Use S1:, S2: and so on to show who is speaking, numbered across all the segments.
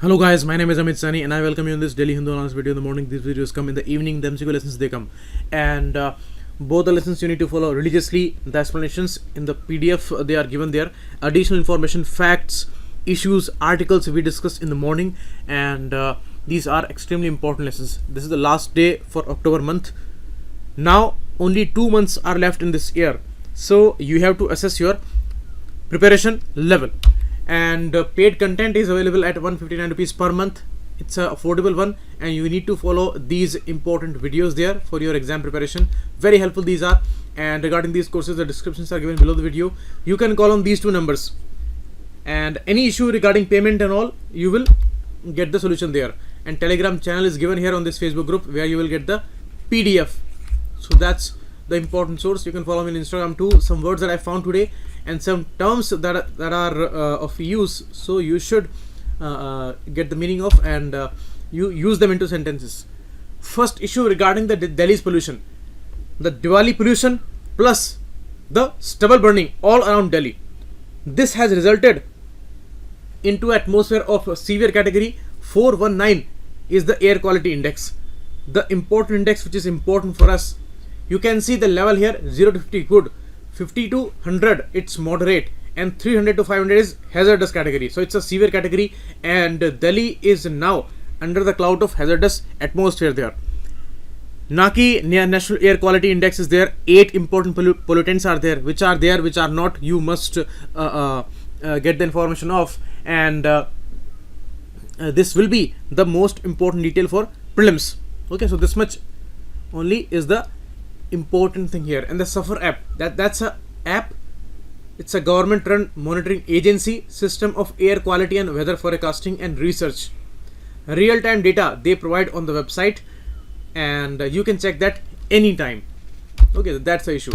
S1: Hello guys, my name is Amit Sani and I welcome you in this Delhi Hindu Analysis video in the morning. These videos come in the evening, the MCQ lessons they come. And both the lessons you need to follow religiously. The explanations in the PDF they are given there. Additional information, facts, issues, articles we discussed in the morning. And these are extremely important lessons. This is the last day for October month. Now only 2 months are left in this year. So you have to assess your preparation level. And paid content is available at 159 rupees per month. It's a affordable one and you need to follow these important videos there for your exam preparation. Very helpful these are. And regarding these courses, the descriptions are given below the video. You can call on these two numbers, and any issue regarding payment and all, you will get the solution there. And Telegram channel is given here on this Facebook group where you will get the PDF. So that's the important source. You can follow me on Instagram too. Some words that I found today and some terms that are of use, so you should get the meaning of and you use them into sentences. First issue regarding the Delhi's pollution, the Diwali pollution plus the stubble burning all around Delhi. This has resulted into atmosphere of severe category. 419 is the air quality index, the important index which is important for us. You can see the level here, 0 to 50 good, 50 to 100 it's moderate, and 300 to 500 is hazardous category. So it's a severe category and Delhi is now under the cloud of hazardous atmosphere there. NAQI, National Air Quality Index, is there. 8 important pollutants are there, which are not, you must get the information of, and this will be the most important detail for prelims. Okay, so this much only is the important thing here. And the Suffer app, that's a app. It's a government run monitoring agency system of air quality and weather forecasting and research. Real time data they provide on the website, and you can check that anytime. Okay, that's the issue.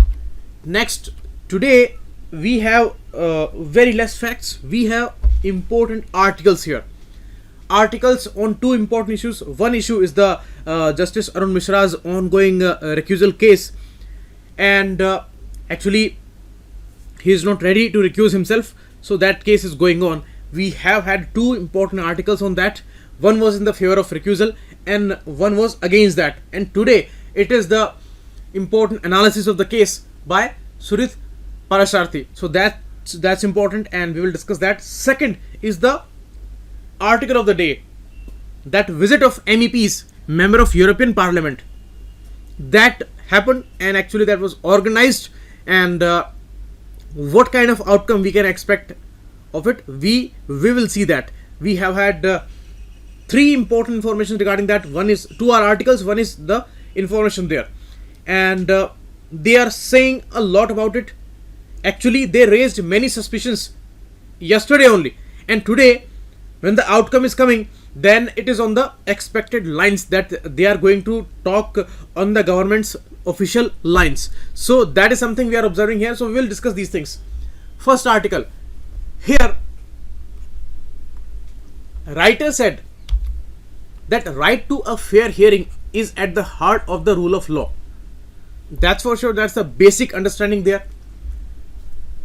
S1: Next, today we have very less facts. We have important articles here. Articles on 2 important issues. One issue is the Justice Arun Mishra's ongoing recusal case, and actually he is not ready to recuse himself, so that case is going on. We have had 2 important articles on that. One was in the favor of recusal and one was against that, and today it is the important analysis of the case by Surit Parasharthi. So that's important and we will discuss that. Second is the article of the day, that visit of MEPs, member of European Parliament, that happened, and actually that was organized, and what kind of outcome we can expect of it, we will see that. We have had 3 important information regarding that. One is 2 are articles, one is the information there, and they are saying a lot about it. Actually they raised many suspicions yesterday only, and today when the outcome is coming, then it is on the expected lines that they are going to talk on the government's official lines. So that is something we are observing here. So we will discuss these things. First article here, writer said that right to a fair hearing is at the heart of the rule of law. That's for sure. That's the basic understanding there.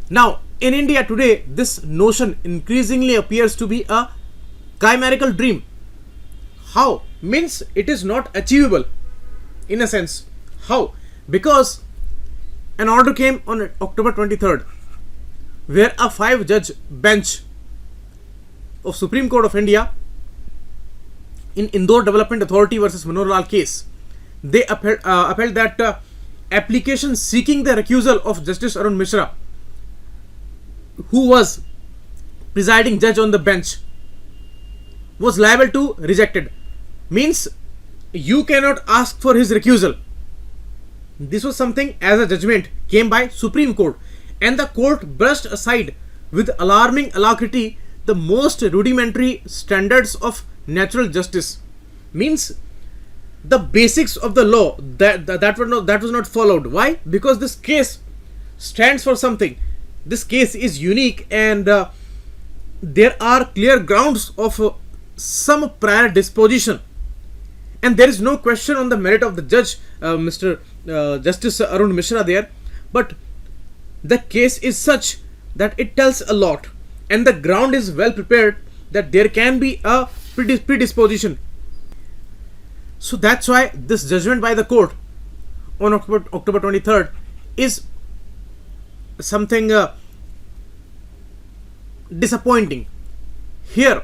S1: Now in India today, this notion increasingly appears to be a chimerical dream. How? Means it is not achievable in a sense. How? Because an order came on October 23rd where a 5-judge bench of Supreme Court of India in Indore Development Authority versus Manor Lal case, they upheld that application seeking the recusal of Justice Arun Mishra, who was presiding judge on the bench, was liable to rejected. Means you cannot ask for his recusal. This was something as a judgment came by Supreme Court, and the court brushed aside with alarming alacrity the most rudimentary standards of natural justice. Means the basics of the law that was not followed. Why? Because this case stands for something. This case is unique, and there are clear grounds of some prior disposition, and there is no question on the merit of the judge, Mr. Justice Arun Mishra there, but the case is such that it tells a lot, and the ground is well prepared that there can be a predisposition. So that's why this judgment by the court on October 23rd is something disappointing. Here,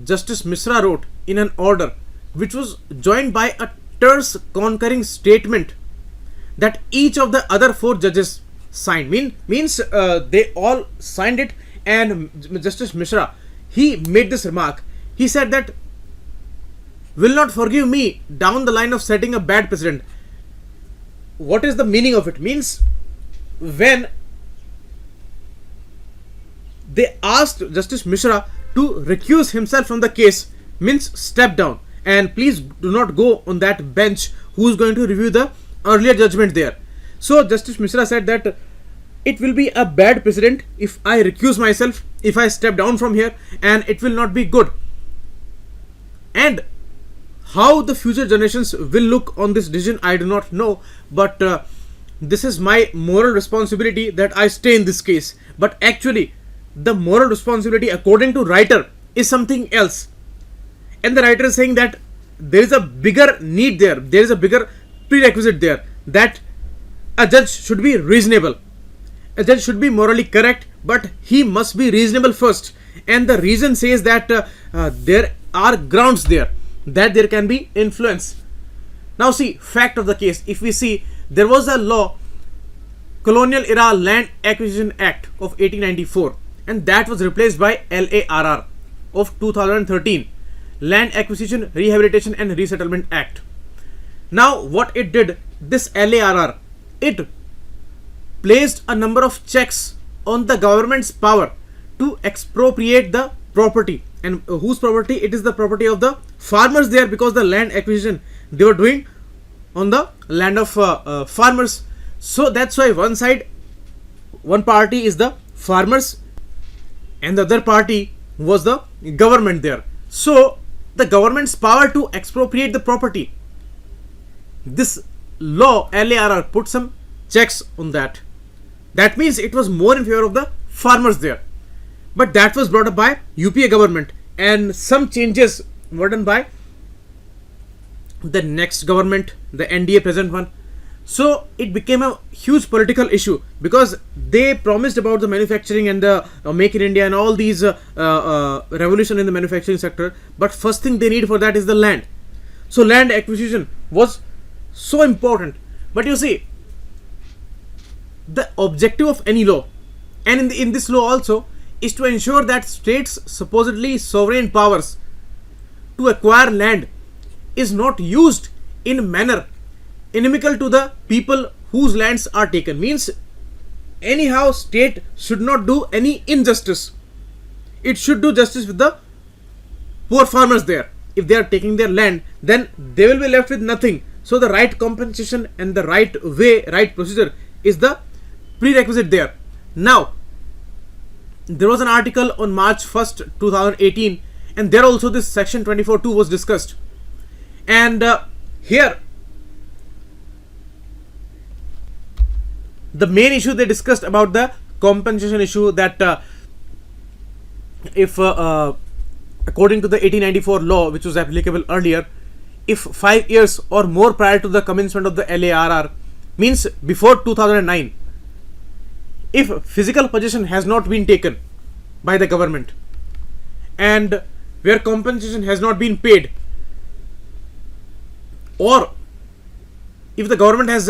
S1: Justice Mishra wrote in an order which was joined by a terse concurring statement that each of the other 4 judges signed. Means they all signed it, and Justice Mishra, he made this remark. He said that will not forgive me down the line of setting a bad precedent. What is the meaning of it? Means when they asked Justice Mishra to recuse himself from the case, means step down and please do not go on that bench who is going to review the earlier judgment there. So Justice Mishra said that it will be a bad precedent if I recuse myself, if I step down from here, and it will not be good. And how the future generations will look on this decision, I do not know, but this is my moral responsibility that I stay in this case. But actually the moral responsibility according to writer is something else, and the writer is saying that there is a bigger need there, there is a bigger prerequisite there, that a judge should be reasonable, a judge should be morally correct, but he must be reasonable first. And the reason says that there are grounds there that there can be influence. Now see, fact of the case, if we see, there was a law, Colonial Era Land Acquisition Act of 1894, and that was replaced by LARR of 2013, Land Acquisition, Rehabilitation and Resettlement Act. Now what it did, this LARR, it placed a number of checks on the government's power to expropriate the property. And whose property? It is the property of the farmers there, because the land acquisition they were doing on the land of farmers. So that's why one party is the farmers and the other party was the government there. So the government's power to expropriate the property, this law LARR put some checks on that. That means it was more in favor of the farmers there. But that was brought up by UPA government, and some changes were done by the next government, the NDA present one. So it became a huge political issue, because they promised about the manufacturing and the Make in India and all these revolution in the manufacturing sector, but first thing they need for that is the land. So land acquisition was so important. But you see, the objective of any law, and in this law also, is to ensure that states' supposedly sovereign powers to acquire land is not used in manner inimical to the people whose lands are taken. Means anyhow state should not do any injustice. It should do justice with the poor farmers there. If they are taking their land, then they will be left with nothing. So the right compensation and the right way, right procedure is the prerequisite there. Now there was an article on March 1st 2018, and there also this section 24(2) was discussed. And here the main issue they discussed about the compensation issue, that if according to the 1894 law, which was applicable earlier, if 5 years or more prior to the commencement of the LARR, means before 2009, if physical possession has not been taken by the government and where compensation has not been paid, or if the government has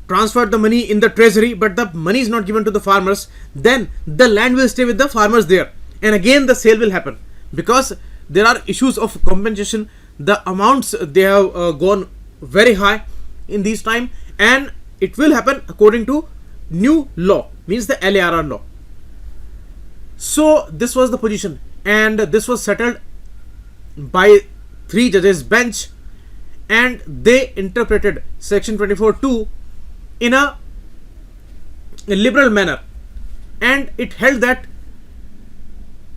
S1: transferred the money in the treasury but the money is not given to the farmers, then the land will stay with the farmers there, and again the sale will happen, because there are issues of compensation. The amounts they have gone very high in this time, and it will happen according to new law, means the LARR law. So this was the position, and this was settled by 3 judges bench, and they interpreted section 24(2) in a liberal manner, and it held that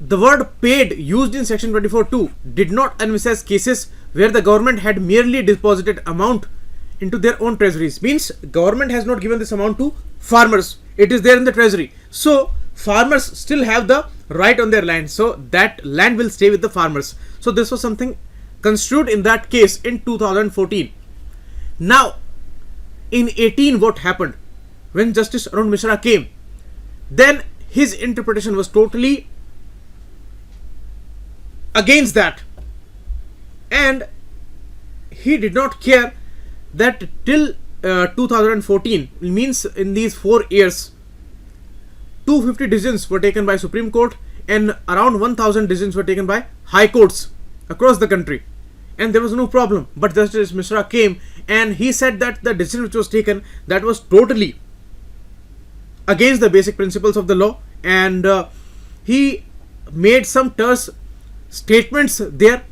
S1: the word paid used in section 24(2) did not envisage cases where the government had merely deposited amount into their own treasuries. Means government has not given this amount to farmers, it is there in the treasury. So farmers still have the right on their land, so that land will stay with the farmers. So this was something construed in that case in 2014. Now in 18, what happened? When Justice Arun Mishra came, then his interpretation was totally against that, and he did not care that till 2014, means in these 4 years, 250 decisions were taken by Supreme Court and around 1000 decisions were taken by high courts across the country, and there was no problem. But Justice Mishra came and he said that the decision which was taken, that was totally against the basic principles of the law, and he made some terse statements there,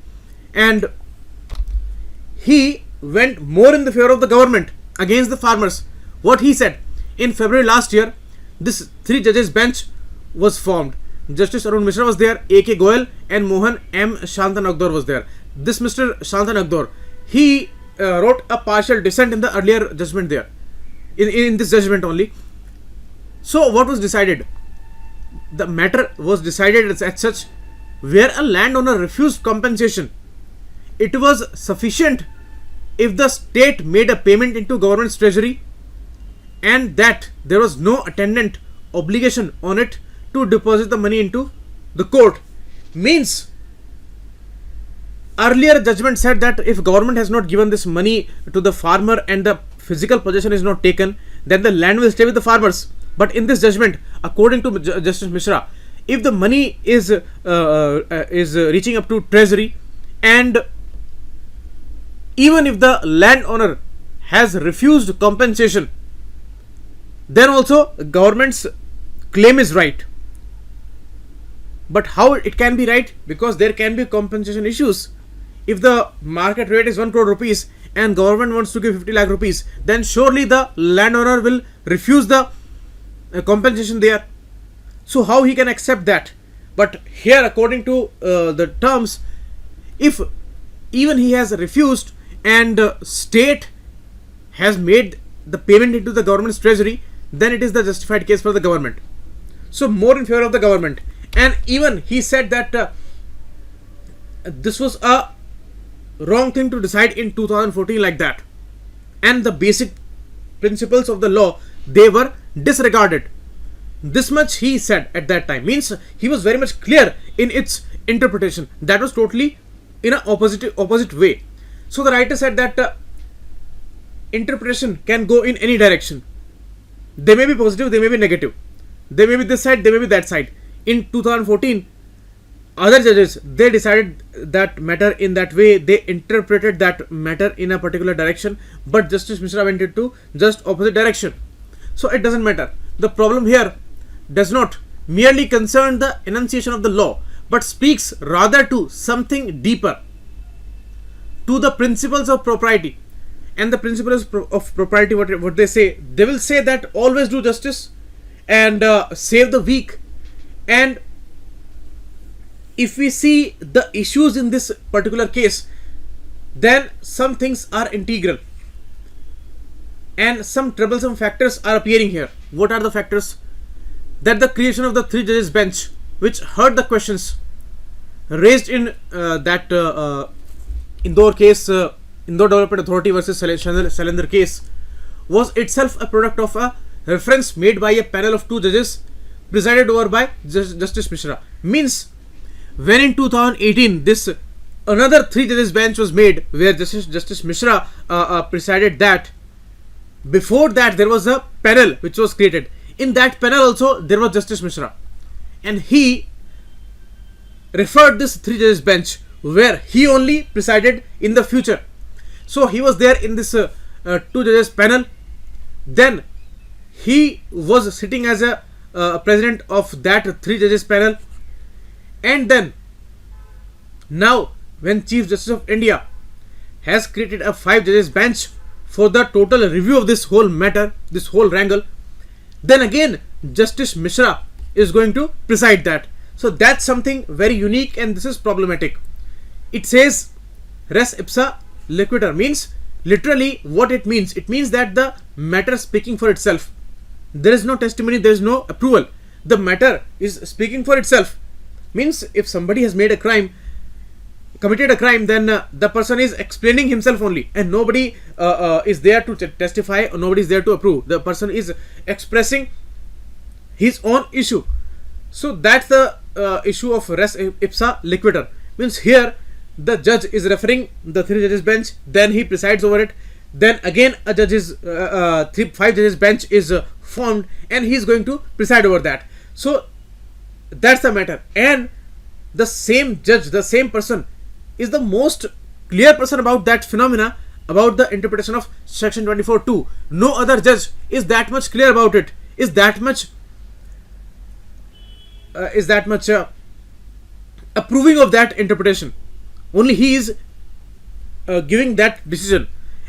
S1: and he went more in the favor of the government against the farmers. What he said, in February last year, this 3 judges bench was formed. Justice Arun Mishra was there, A.K. Goyal and Mohan M. Shantanagdor was there. This Mr. Shantanagdor, he wrote a partial dissent in the earlier judgment there, in this judgment only. So what was decided? The matter was decided as such, where a landowner refused compensation, it was sufficient if the state made a payment into government's treasury and that there was no attendant obligation on it to deposit the money into the court. Means earlier judgment said that if government has not given this money to the farmer and the physical possession is not taken, then the land will stay with the farmers. But in this judgment, according to Justice Mishra, if the money is reaching up to treasury, and even if the landowner has refused compensation, then also government's claim is right. But how it can be right? Because there can be compensation issues. If the market rate is 1 crore rupees and government wants to give 50 lakh rupees, then surely the landowner will refuse the compensation there. So how he can accept that? But here, according to the terms, if even he has refused and state has made the payment into the government's treasury, then it is the justified case for the government. So more in favor of the government. And even he said that this was a wrong thing to decide in 2014 like that, and the basic principles of the law, they were disregarded. This much he said at that time. Means he was very much clear in its interpretation. That was totally in an opposite way. So the writer said that interpretation can go in any direction. They may be positive, they may be negative, they may be this side, they may be that side. In 2014, other judges, they decided that matter in that way, they interpreted that matter in a particular direction, but Justice Mishra went into just opposite direction. So it doesn't matter. The problem here does not merely concern the enunciation of the law, but speaks rather to something deeper, to the principles of propriety. And the principles of propriety, what they say, they will say that always do justice and save the weak. And if we see the issues in this particular case, then some things are integral and some troublesome factors are appearing here. What are the factors? That the creation of the 3 judges bench, which heard the questions raised in that Indore case, Indore Development Authority versus Sailendra case, was itself a product of a reference made by a panel of 2 judges presided over by Justice Mishra. Means when in 2018 this another 3 judges bench was made, where Justice Mishra presided, that before that there was a panel which was created. In that panel also there was Justice Mishra, and he referred this 3 judges bench where he only presided in the future. So he was there in this 2 judges panel. Then he was sitting as a president of that 3 judges panel. And then now when Chief Justice of India has created a 5 judges bench for the total review of this whole matter, this whole wrangle, then again Justice Mishra is going to preside that. So that's something very unique, and this is problematic. It says res ipsa liquidator, means literally what it means. It means that the matter is speaking for itself. There is no testimony, there is no approval. The matter is speaking for itself. Means if somebody has made a crime, committed a crime, then the person is explaining himself only, and nobody is there to testify, or nobody is there to approve. The person is expressing his own issue. So that's the issue of res ipsa liquider. Means here the judge is referring the 3 judges bench, then he presides over it, then again a judge's 5 judges bench is formed, and he is going to preside over that. So that's the matter, and the same judge, the same person, is the most clear person about that phenomena, about the interpretation of section 24(2). No other judge is that much clear about it, is that much approving of that interpretation. Only he is giving that decision,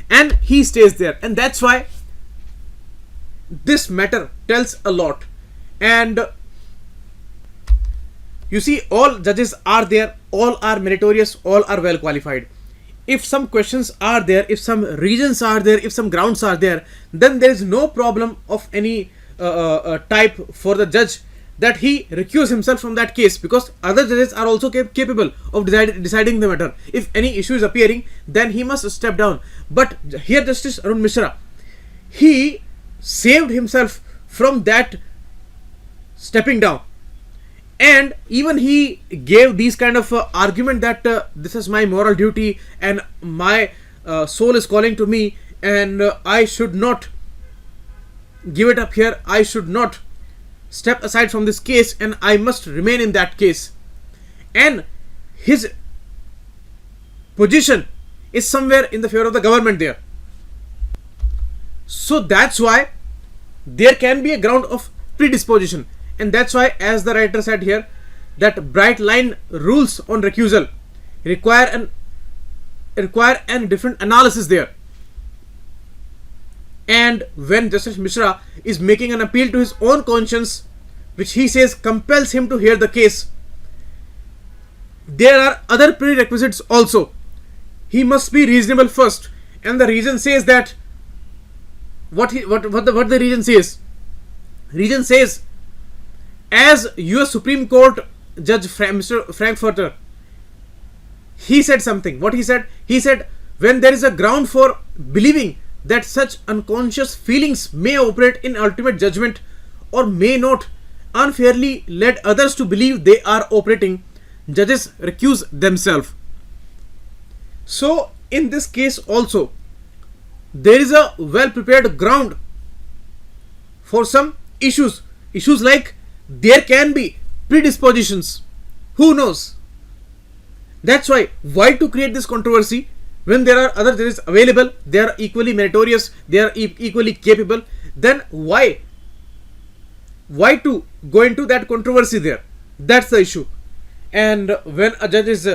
S1: and he stays there, and that's why this matter tells a lot. And you see, all judges are there, all are meritorious, all are well qualified. If some questions are there, if some reasons are there, if some grounds are there, then there is no problem of any type for the judge that he recuse himself from that case, because other judges are also capable of deciding the matter. If any issue is appearing, then he must step down. But here Justice Arun Mishra, he saved himself from that stepping down, and even he gave these kind of argument that this is my moral duty, and my soul is calling to me, and I should not give it up here, I should not step aside from this case, and I must remain in that case. And his position is somewhere in the favor of the government there. So that's why there can be a ground of predisposition, and that's why, as the writer said here, that bright line rules on recusal require an different analysis there. And when Justice Mishra is making an appeal to his own conscience, which he says compels him to hear the case, there are other prerequisites also. He must be reasonable first, and the reason says that what the reason says. Reason says, as US Supreme Court Judge Mr. Frankfurter, he said something. What he said? He said, when there is a ground for believing that such unconscious feelings may operate in ultimate judgment, or may not unfairly lead others to believe they are operating, judges recuse themselves. So in this case also, there is a well prepared ground for some issues like there can be predispositions. Who knows? That's why to create this controversy when there are other judges available, they are equally meritorious, they are equally capable, then why to go into that controversy there? That's the issue. And when a judge is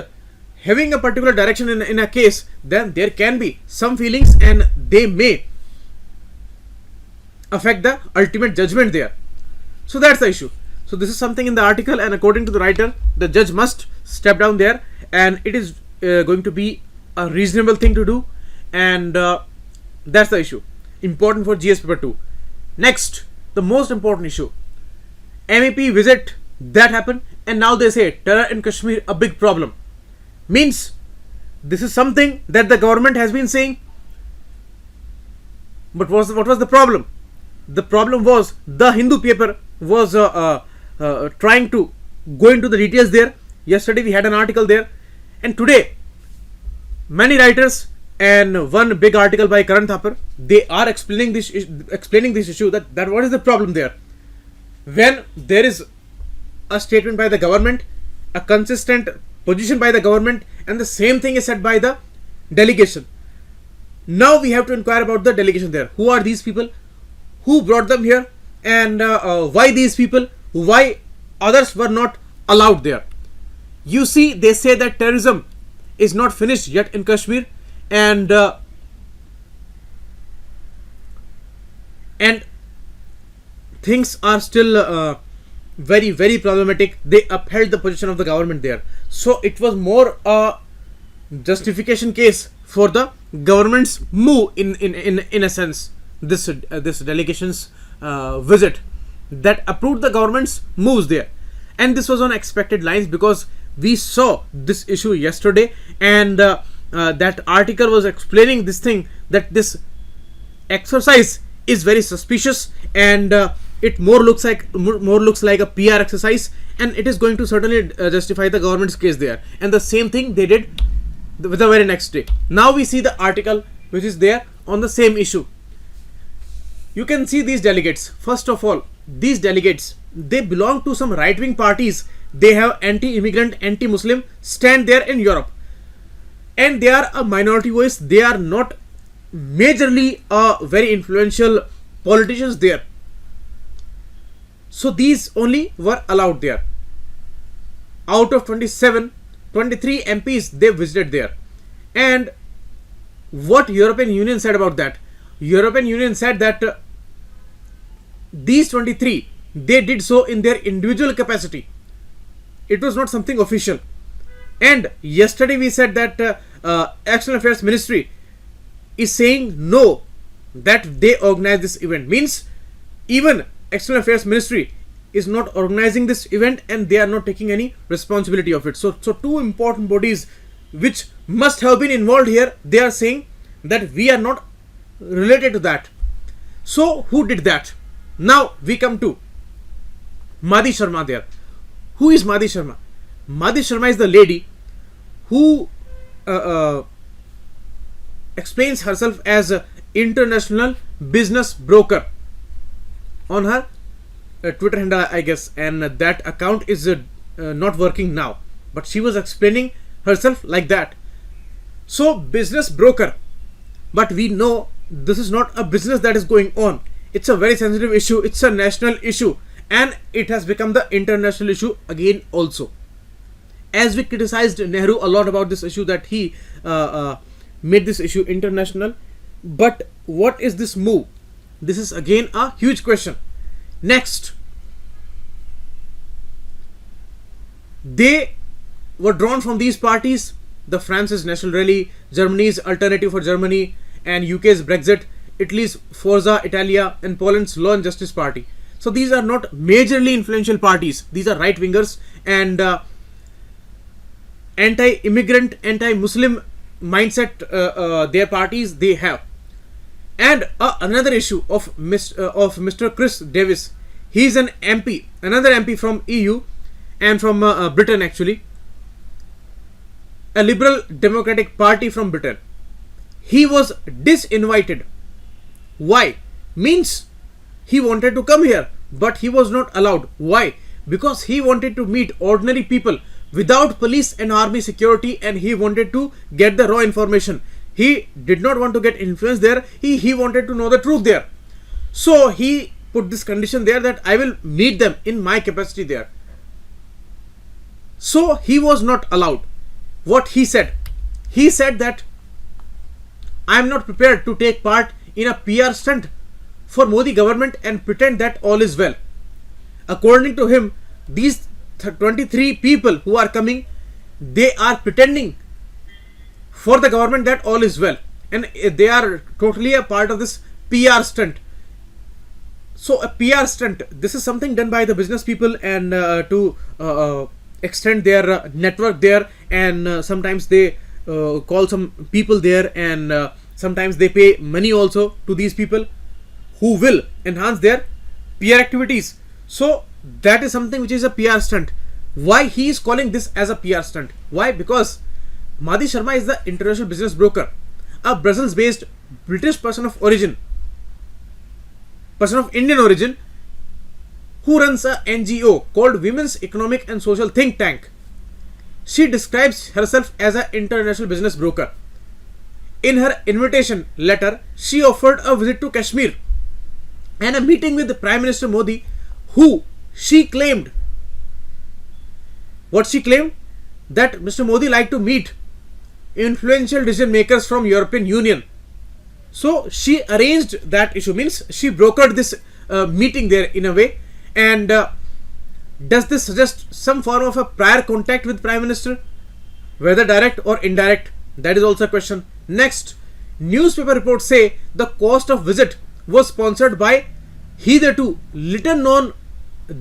S1: having a particular direction in a case, then there can be some feelings, and they may affect the ultimate judgment there. So that's the issue. So this is something in the article, and according to the writer, the judge must step down there, and it is going to be a reasonable thing to do, and that's the issue. Important for GS paper 2. Next, the most important issue, MEP visit that happened, and now they say terror in Kashmir a big problem. Means this is something that the government has been saying, but what was the problem? The problem was the Hindu paper was trying to go into the details there. Yesterday we had an article there, and today many writers and one big article by Karan Thapar, they are explaining this issue, that what is the problem there. When there is a statement by the government, a consistent position by the government, and the same thing is said by the delegation, now we have to inquire about the delegation there. Who are these people? Who brought them here? And why these people? Why others were not allowed there? You see, they say that terrorism is not finished yet in Kashmir, and things are still very, very problematic. They upheld the position of the government there. So it was more a justification case for the government's move in a sense. This delegation's visit that approved the government's moves there. And this was on expected lines because we saw this issue yesterday, and that article was explaining this thing, that this exercise is very suspicious, and it more looks like a PR exercise, and it is going to certainly justify the government's case there. And the same thing they did with the very next day. Now we see the article which is there on the same issue. You can see these delegates. First of all, these delegates, they belong to some right-wing parties. They have anti-immigrant, anti-Muslim stand there in Europe, and they are a minority voice. They are not majorly very influential politicians there. So these only were allowed there. Out of 27, 23 MPs they visited there. And what European Union said about that? European Union said that these 23, they did so in their individual capacity. It was not something official. And yesterday we said that External Affairs Ministry is saying no, that they organize this event. Means even External Affairs Ministry is not organizing this event, and they are not taking any responsibility of it. So two important bodies which must have been involved here, they are saying that we are not related to that. So who did that? Now we come to Madhi Sharma there. Who is Madhi Sharma? Madhi Sharma is the lady who explains herself as an international business broker on her Twitter handle, I guess, and that account is not working now, but she was explaining herself like that. So business broker, but we know this is not a business that is going on. It's a very sensitive issue. It's a national issue, and it has become the international issue again also. As we criticized Nehru a lot about this issue, that he made this issue international, but what is this move? This is again a huge question. Next, they were drawn from these parties: the France's National Rally, Germany's Alternative for Germany, and UK's Brexit, Italy's Forza Italia, and Poland's Law and Justice Party. So these are not majorly influential parties. These are right-wingers and anti-immigrant, anti-Muslim mindset their parties they have. And another issue of Mr. Chris Davis. He is an MP, another MP from EU and from Britain actually. A Liberal Democratic Party from Britain. He was disinvited. Why? Means he wanted to come here, but he was not allowed. Why? Because he wanted to meet ordinary people without police and army security, and he wanted to get the raw information. He did not want to get influence there. He wanted to know the truth there. So he put this condition there that I will meet them in my capacity there. So he was not allowed. What he said? He said that I am not prepared to take part in a PR stunt for Modi government and pretend that all is well. According to him, these 23 people who are coming, they are pretending for the government that all is well, and they are totally a part of this PR stunt. So a PR stunt, this is something done by the business people, and to extend their network there, and sometimes they call some people there, and sometimes they pay money also to these people who will enhance their PR activities. So that is something which is a PR stunt. Why he is calling this as a PR stunt? Why? Because Madhi Sharma is the international business broker, a Brussels-based British person of Indian origin, who runs a NGO called Women's Economic and Social Think Tank. She describes herself as an international business broker. In her invitation letter, she offered a visit to Kashmir and a meeting with the Prime Minister Modi, who she claimed. What she claimed? That Mr. Modi liked to meet influential decision makers from European Union. So she arranged that issue, means she brokered this meeting there in a way. And does this suggest some form of a prior contact with Prime Minister, whether direct or indirect? That is also a question. Next, newspaper reports say the cost of visit was sponsored by hitherto little known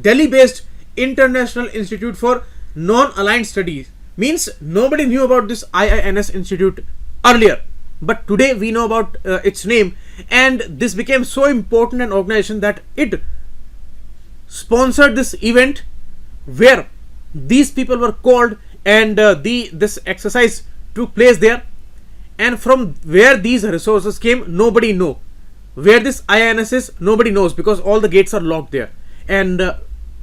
S1: Delhi-based International Institute for Non-Aligned Studies. Means nobody knew about this IINS Institute earlier, but today we know about its name, and this became so important an organization that it sponsored this event where these people were called, and this exercise took place there. And from where these resources came, nobody know. Where this IINS is, nobody knows, because all the gates are locked there, and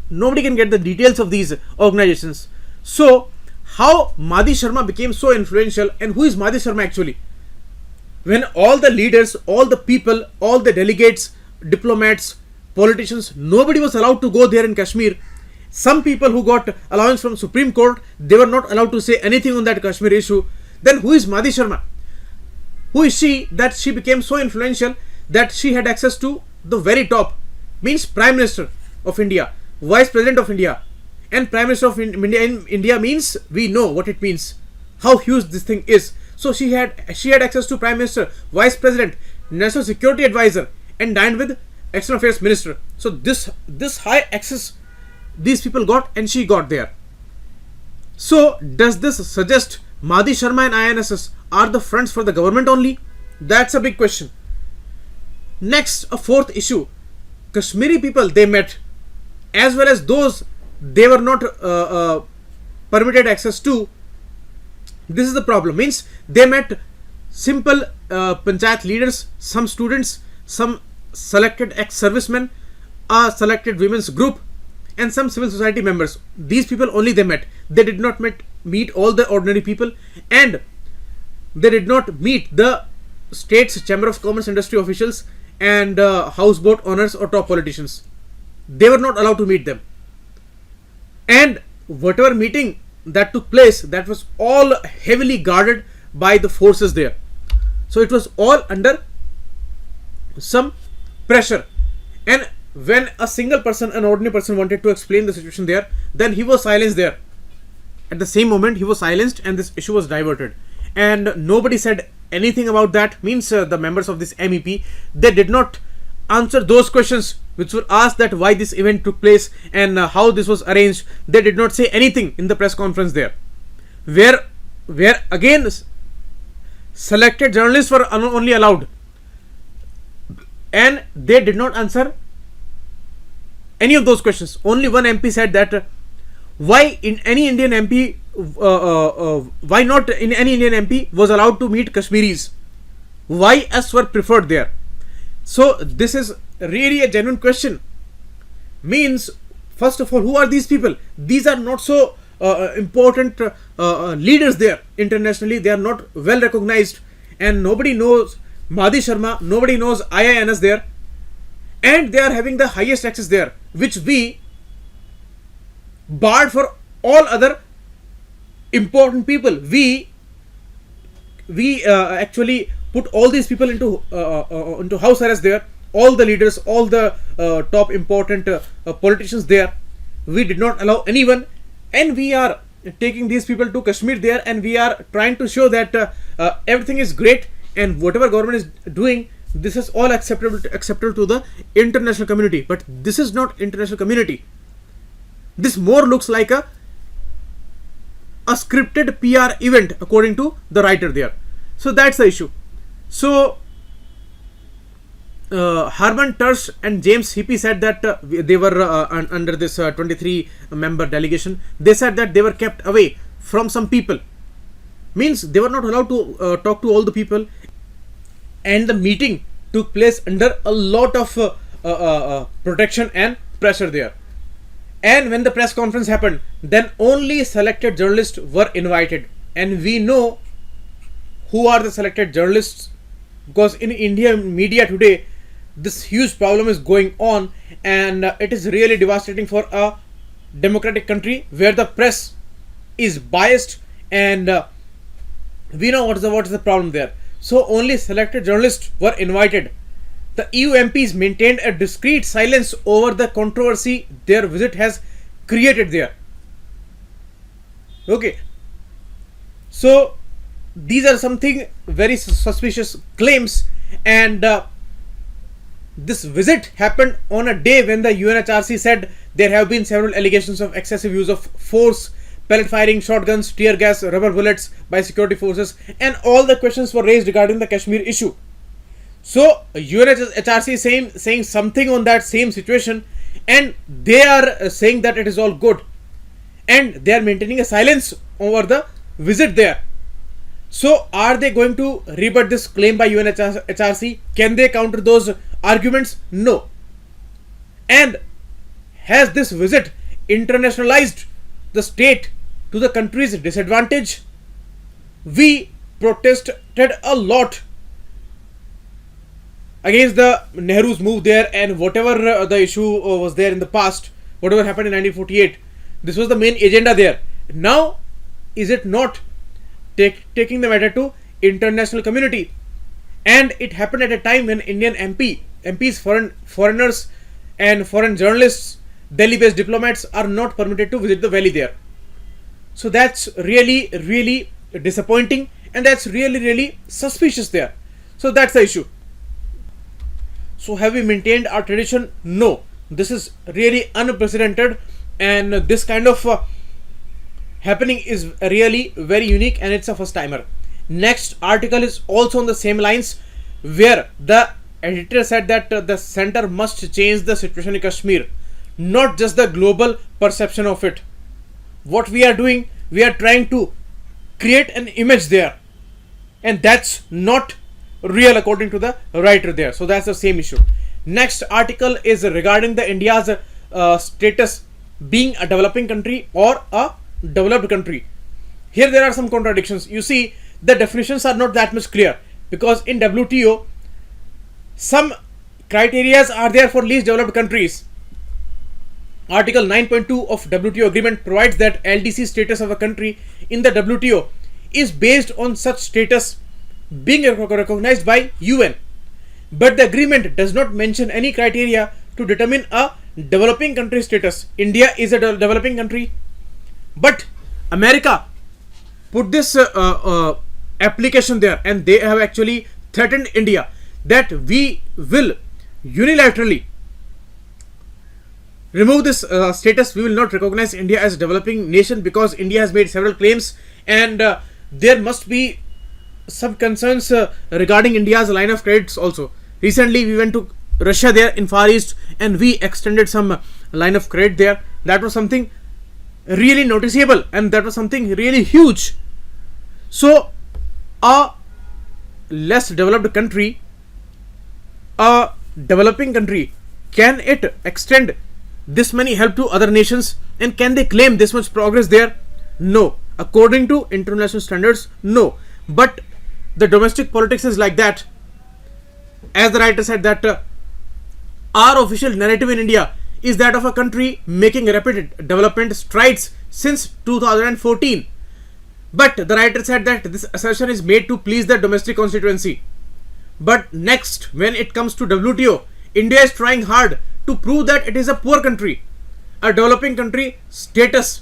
S1: nobody can get the details of these organizations. So how Madhi Sharma became so influential, and who is Madhi Sharma actually? When all the leaders, all the people, all the delegates, diplomats, politicians, nobody was allowed to go there in Kashmir. Some people who got allowance from Supreme Court, they were not allowed to say anything on that Kashmir issue. Then who is Madhi Sharma? Who is she that she became so influential that she had access to the very top? Means Prime Minister of India, Vice President of India, and Prime Minister of India in India means we know what it means, how huge this thing is. So she had access to Prime Minister, Vice President, National Security Advisor, and dined with External Affairs Minister. So this high access these people got, and she got there. So does this suggest Madhi Sharma and INSS are the fronts for the government only? That's a big question. Next, a fourth issue. Kashmiri people they met, as well as those they were not permitted access to. This is the problem. Means they met simple panchayat leaders, some students, some selected ex-servicemen, a selected women's group, and some civil society members. These people only they met. They did not meet all the ordinary people, and they did not meet the state's Chamber of Commerce Industry officials and houseboat owners or top politicians. They were not allowed to meet them. And whatever meeting that took place, that was all heavily guarded by the forces there. So it was all under some pressure. And when a single person, an ordinary person, wanted to explain the situation there, then he was silenced there. At the same moment, he was silenced, and this issue was diverted. And nobody said anything about that. Means the members of this MEP, they did not answer those questions which were asked, that why this event took place and how this was arranged. They did not say anything in the press conference there. Where again selected journalists were only allowed, and they did not answer any of those questions. Only one MP said that why in any Indian MP why not in any Indian MP was allowed to meet Kashmiris? Why us were preferred there? So this is really a genuine question. Means, first of all, who are these people? These are not so important leaders there internationally. They are not well recognized, and nobody knows Madhi Sharma, nobody knows IINS there, and they are having the highest access there, which we barred for all other important people. We actually put all these people into house arrest there. All the leaders, all the top important politicians there. We did not allow anyone, and we are taking these people to Kashmir there, and we are trying to show that everything is great, and whatever government is doing, this is all acceptable to the international community. But this is not international community. This more looks like a scripted PR event, according to the writer there. So that's the issue. So Harman Tersh and James Hippie said that they were under this 23 member delegation. They said that they were kept away from some people. Means they were not allowed to talk to all the people, and the meeting took place under a lot of protection and pressure there. And when the press conference happened, then only selected journalists were invited, and we know who are the selected journalists, because in Indian media today this huge problem is going on, and it is really devastating for a democratic country where the press is biased, and we know what is the problem there. So only selected journalists were invited. The EU MPs maintained a discreet silence over the controversy their visit has created there. Okay, so these are something very suspicious claims, and this visit happened on a day when the UNHRC said there have been several allegations of excessive use of force, pellet firing, shotguns, tear gas, rubber bullets by security forces, and all the questions were raised regarding the Kashmir issue. So UNHRC is saying something on that same situation, and they are saying that it is all good, and they are maintaining a silence over the visit there. So are they going to rebut this claim by UNHRC? Can they counter those arguments? No. And has this visit internationalized the state to the country's disadvantage? We protested a lot against the Nehru's move there, and whatever the issue was there in the past, whatever happened in 1948, this was the main agenda there. Now, is it not taking the matter to international community? And it happened at a time when Indian MPs, foreigners and foreign journalists, Delhi-based diplomats are not permitted to visit the valley there. So that's really disappointing, and that's really suspicious there. So that's the issue. So have we maintained our tradition? No. This is really unprecedented, and this kind of happening is really very unique, and it's a first timer. Next article is also on the same lines, where the editor said that the center must change the situation in Kashmir, not just the global perception of it. What we are doing, we are trying to create an image there, and that's not real according to the writer there. So that's the same issue. Next article is regarding the India's status being a developing country or a developed country. Here there are some contradictions. You see, the definitions are not that much clear, because in WTO some criteria are there for least developed countries. Article 9.2 of WTO agreement provides that LDC status of a country in the WTO is based on such status being recognized by UN, but the agreement does not mention any criteria to determine a developing country status. India is a developing country, but America put this application there, and they have actually threatened India that we will unilaterally remove this status. We will not recognize India as a developing nation because India has made several claims, and there must be some concerns regarding India's line of credits also. Recently we went to Russia there in Far East, and we extended some line of credit there. That was something really noticeable, and that was something really huge. So a less developed country, a developing country, can it extend this many help to other nations, and can they claim this much progress there? No. According to international standards, no. But the domestic politics is like that. As the writer said, that our official narrative in India is that of a country making rapid development strides since 2014. But the writer said that this assertion is made to please the domestic constituency. But next, when it comes to WTO, India is trying hard to prove that it is a poor country. A developing country status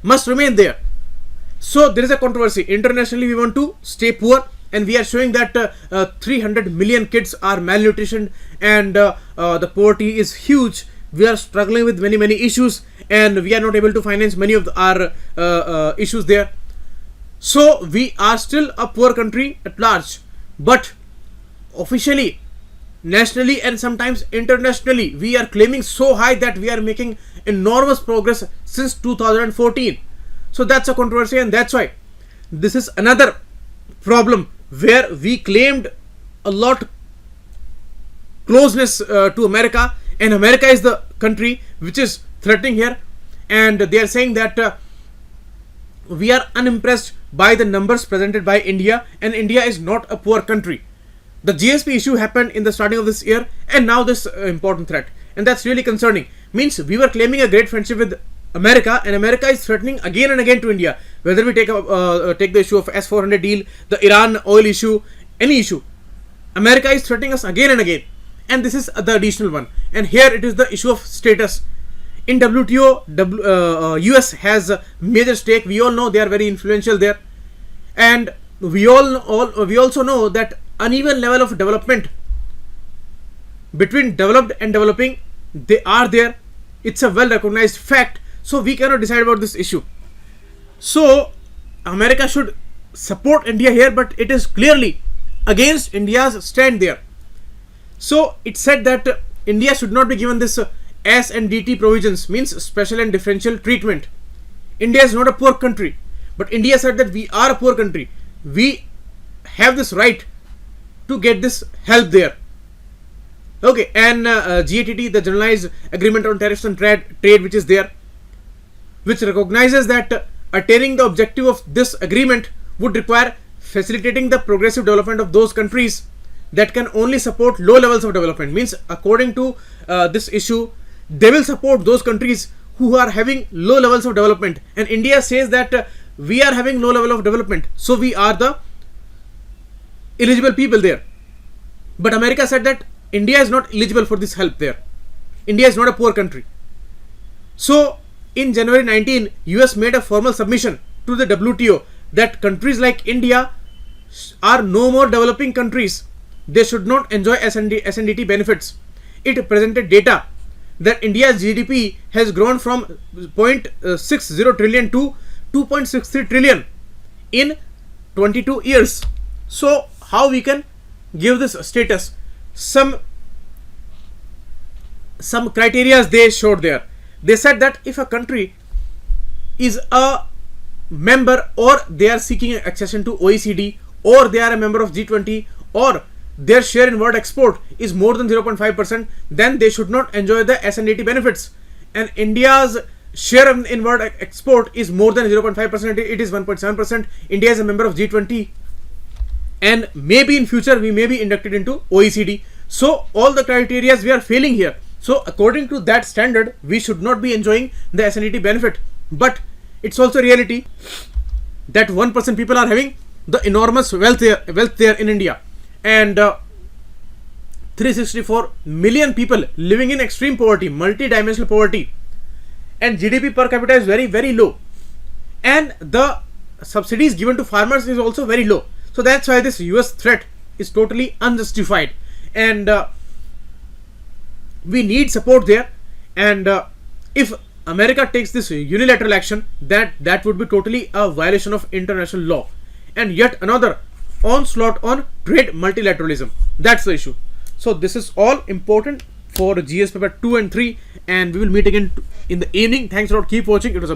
S1: must remain there. So there is a controversy. Internationally we want to stay poor, and we are showing that 300 million kids are malnutritioned, and the poverty is huge. We are struggling with many issues, and we are not able to finance many of our issues there. So we are still a poor country at large, but officially, nationally, and sometimes internationally, we are claiming so high that we are making enormous progress since 2014. So that's a controversy, and that's why this is another problem where we claimed a lot closeness to America, and America is the country which is threatening here, and they are saying that we are unimpressed by the numbers presented by India, and India is not a poor country. The GSP issue happened in the starting of this year, and now this important threat, and that's really concerning. Means we were claiming a great friendship with America, and America is threatening again and again to India. Whether we take the issue of S-400 deal, the Iran oil issue, any issue, America is threatening us again and again, and this is the additional one. And here it is the issue of status. In WTO, US has a major stake. We all know they are very influential there, and we also know that uneven level of development between developed and developing, they are there. It's a well recognized fact. So we cannot decide about this issue. So America should support India here, but it is clearly against India's stand there. So it said that India should not be given this S and DT provisions, means special and differential treatment. India is not a poor country, but India said that we are a poor country. We have this right to get this help there. Okay, and GATT, the Generalized Agreement on Tariffs and Trade, which is there, which recognizes that attaining the objective of this agreement would require facilitating the progressive development of those countries that can only support low levels of development. Means according to this issue, they will support those countries who are having low levels of development, and India says that we are having low level of development, so we are the eligible people there. But America said that India is not eligible for this help there. India is not a poor country. So in January 19, US made a formal submission to the WTO that countries like India are no more developing countries. They should not enjoy SNDT benefits. It presented data that India's GDP has grown from 0.60 trillion to 2.63 trillion in 22 years. So how we can give this status? Some criteria they showed there. They said that if a country is a member, or they are seeking accession to OECD, or they are a member of G20, or their share in world export is more than 0.5%, then they should not enjoy the SNDT benefits. And India's share in world export is more than 0.5%, it is 1.7%. India is a member of G20, and maybe in future we may be inducted into OECD. So all the criteria we are failing here. So according to that standard, we should not be enjoying the SNDT benefit. But it's also reality that 1% people are having the enormous wealth there in India, and 364 million people living in extreme poverty, multi-dimensional poverty, and GDP per capita is very, very low, and the subsidies given to farmers is also very low. So that's why this US threat is totally unjustified, and we need support there. And if America takes this unilateral action, that would be totally a violation of international law, and yet another onslaught on trade multilateralism. That's the issue. So this is all important for GS paper 2 and 3, and we will meet again in the evening. Thanks a lot. Keep watching. It was a